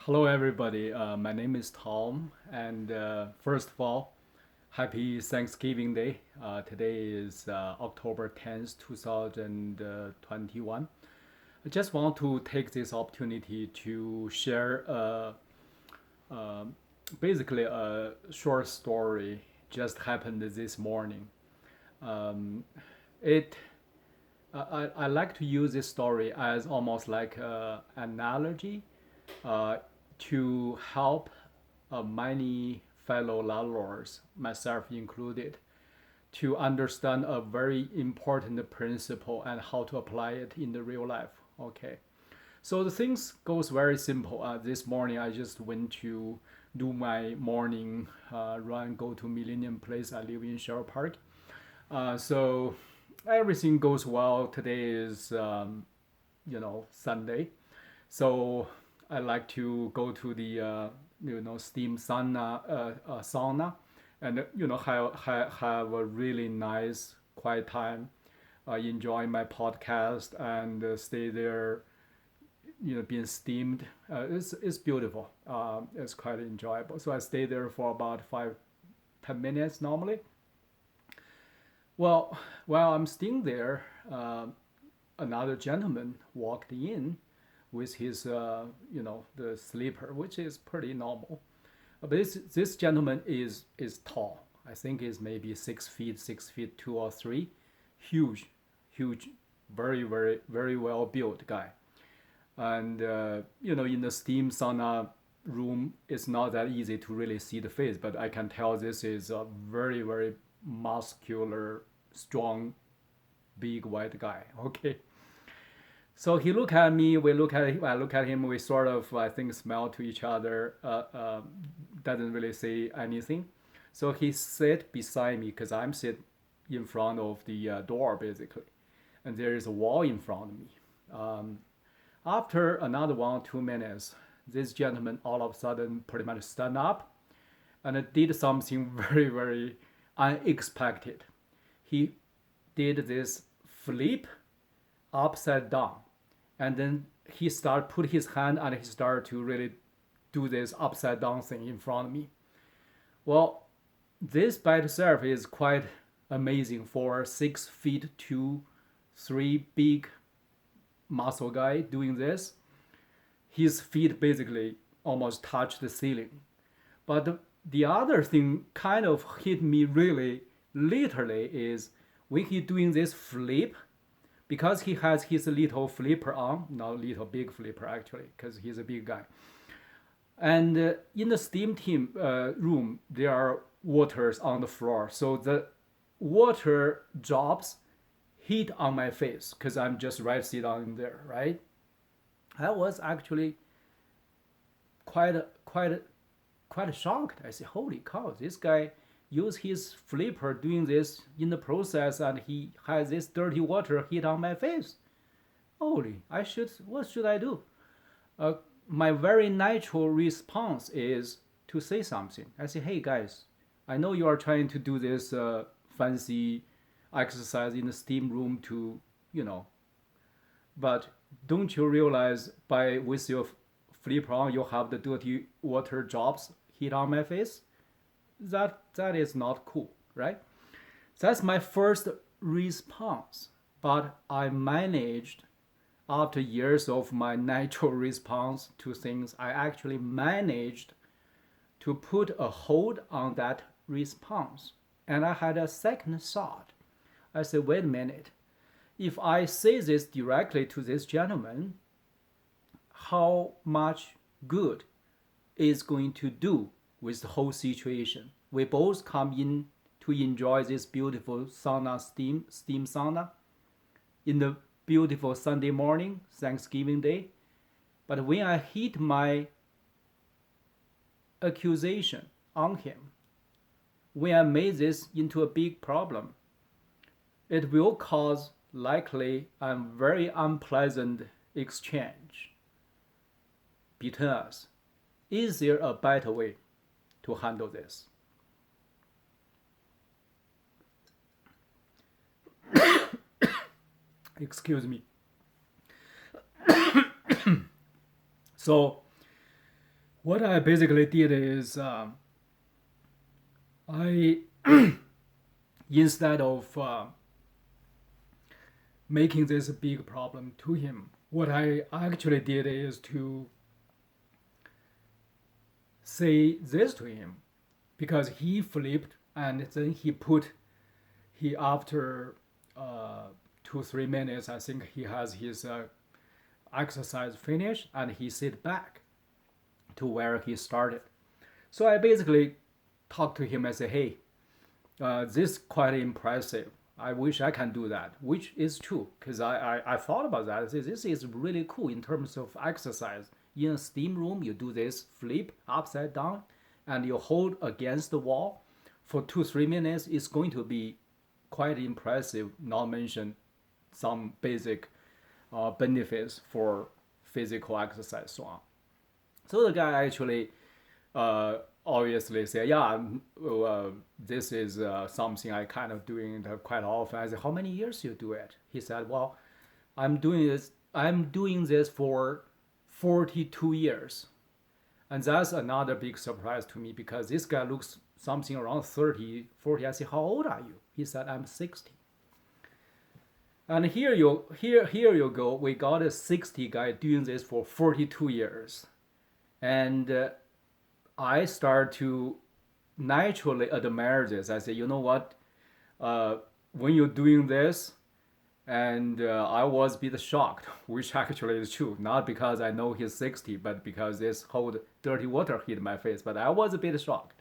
Hello, everybody. My name is Tom, and first of all, happy Thanksgiving Day. Today is October 10th, 2021. I just want to take this opportunity to share basically a short story just happened this morning. Um, it I like to use this story as almost like an analogy uh, to help many fellow landlords, myself included, to understand a very important principle and how to apply it in the real life. Okay, so the things goes very simple. This morning I just went to do my morning run, go to Millennium Place. I live in Sherwood Park. So everything goes well. Today is Sunday, so I like to go to the steam sauna, and have a really nice quiet time, enjoy my podcast and stay there, being steamed. It's beautiful. It's quite enjoyable. So I stay there for about 5-10 minutes normally. Well, while I'm staying there, another gentleman walked in with his, the sleeper, which is pretty normal. But this gentleman is tall. I think is maybe 6 feet, 6 feet 2 or 3, huge, huge, very very very well built guy. And in the steam sauna room, it's not that easy to really see the face, but I can tell this is a very very muscular, strong, big white guy. Okay. So he look at me, we look at him, I look at him, we sort of, I think, smile to each other, doesn't really say anything. So he sit beside me because I'm sit in front of the door basically, and there is a wall in front of me. Um, After another 1 or 2 minutes, this gentleman all of a sudden pretty much stand up and did something very, very unexpected. He did this flip upside down, and then he started put his hand and he started to really do this upside down thing in front of me. Well, this by itself is quite amazing for 6 feet 2, 3 big muscle guy doing this. His feet basically almost touch the ceiling. But the other thing kind of hit me really literally is when he doing this flip, because he has his little flipper on, not little, big flipper actually, because he's a big guy. And in the steam team room, there are waters on the floor. So the water drops hit on my face because I'm just right sit down there, right? I was actually quite quite quite shocked. I said, "Holy cow! This guy used his flipper doing this in the process, and he has this dirty water hit on my face. Holy! What should I do?" Uh, my very natural response is to say something. I say, "Hey guys, I know you are trying to do this fancy exercise in the steam room to, but don't you realize by with your flip on you have the dirty water drops hit on my face? That is not cool, right?" That's my first response. But I managed, after years of my natural response to things, I actually managed to put a hold on that response. And I had a second thought. I said, wait a minute. If I say this directly to this gentleman, how much good is going to do with the whole situation? We both come in to enjoy this beautiful sauna, steam sauna in the beautiful Sunday morning, Thanksgiving Day. But when I hit my accusation on him, when I made this into a big problem, it will cause likely a very unpleasant exchange between us. Is there a better way to handle this? Excuse me. So What I basically did is I instead of making this a big problem to him, what I actually did is to say this to him because he flipped and then he after 2 3 minutes I think he has his exercise finished and he sit back to where he started. So I basically talked to him and say, hey, this is quite impressive. I wish I can do that, which is true because I thought about that. I said, this is really cool in terms of exercise. In a steam room, you do this flip upside down and you hold against the wall for 2 3 minutes. It's going to be quite impressive, not mention some basic benefits for physical exercise, so on. So the guy actually obviously said, yeah, this is something I kind of doing quite often. I said, how many years you do it? He said, well, I'm doing this for 42 years. And that's another big surprise to me because this guy looks something around 30, 40. I said, how old are you? He said, I'm 60. And here you go. We got a 60 guy doing this for 42 years. And I start to naturally admire this. I say, you know what? When you're doing this, and I was a bit shocked, which actually is true. Not because I know he's 60, but because this whole dirty water hit my face. But I was a bit shocked.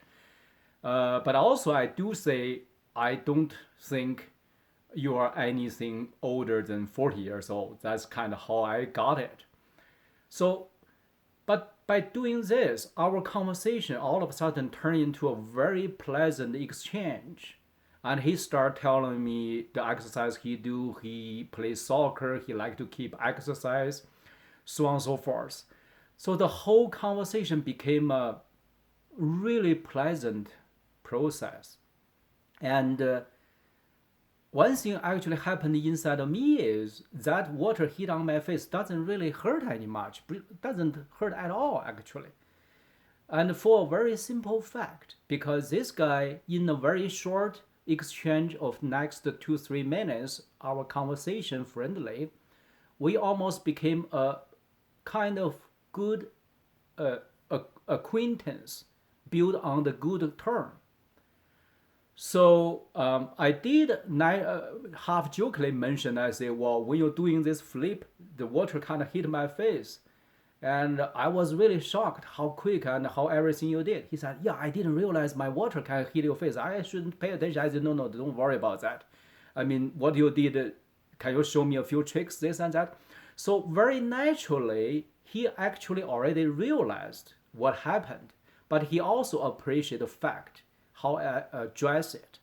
But also, I do say I don't think you are anything older than 40 years old. That's kind of how I got it. So, but by doing this, our conversation all of a sudden turned into a very pleasant exchange. And he started telling me the exercise he do. He plays soccer. He like to keep exercise, so on and so forth. So the whole conversation became a really pleasant process. And one thing actually happened inside of me is that water hit on my face doesn't really hurt any much. Doesn't hurt at all actually. And for a very simple fact, because this guy in a very short exchange of next 2 3 minutes, our conversation friendly, we almost became a kind of good acquaintance built on the good term. So I did half jokingly mention, I say, well, when you're doing this flip, the water kind of hit my face. And I was really shocked how quick and how everything you did. He said, yeah, I didn't realize my water can hit your face. I shouldn't pay attention. I said, no, no, don't worry about that. I mean, what you did, can you show me a few tricks, this and that? So very naturally, he actually already realized what happened. But he also appreciated the fact how I address it.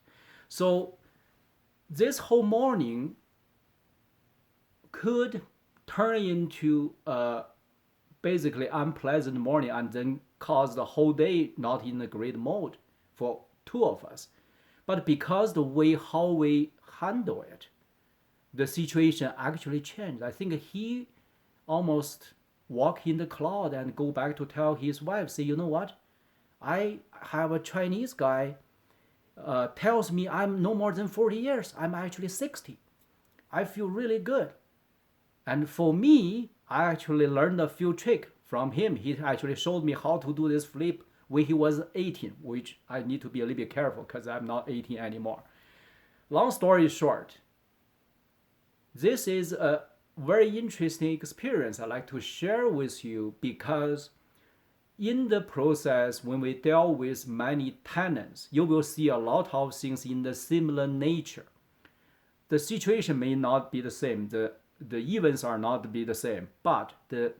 So this whole morning could turn into a basically unpleasant morning and then cause the whole day not in a great mode for two of us. But because the way how we handle it, the situation actually changed. I think he almost walk in the cloud and go back to tell his wife, say, you know what? I have a Chinese guy tells me I'm no more than 40 years. I'm actually 60. I feel really good. And for me, I actually learned a few tricks from him. He actually showed me how to do this flip when he was 18, which I need to be a little bit careful because I'm not 18 anymore. Long story short, this is a very interesting experience I'd like to share with you because in the process, when we deal with many tenants, you will see a lot of things in the similar nature. The situation may not be the same, the events are not be the same, but the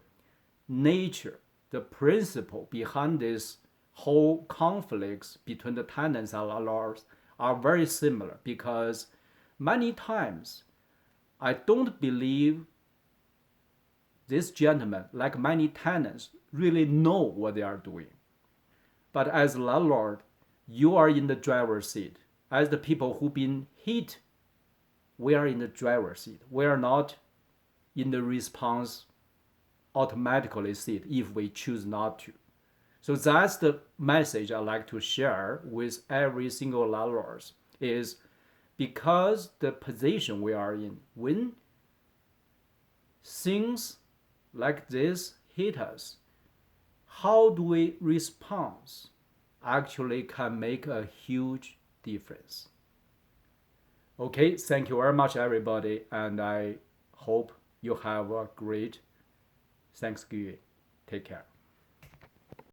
nature, the principle behind this whole conflicts between the tenants and landlords are very similar because many times I don't believe this gentleman, like many tenants, really know what they are doing. But as a landlord, you are in the driver's seat. As the people who've been hit, we are in the driver's seat. We are not in the response automatically seat if we choose not to. So that's the message I like to share with every single landlord is because the position we are in, when things like this hit us, how do we respond actually can make a huge difference. Okay, thank you very much, everybody, and I hope you have a great Thanksgiving. Take care.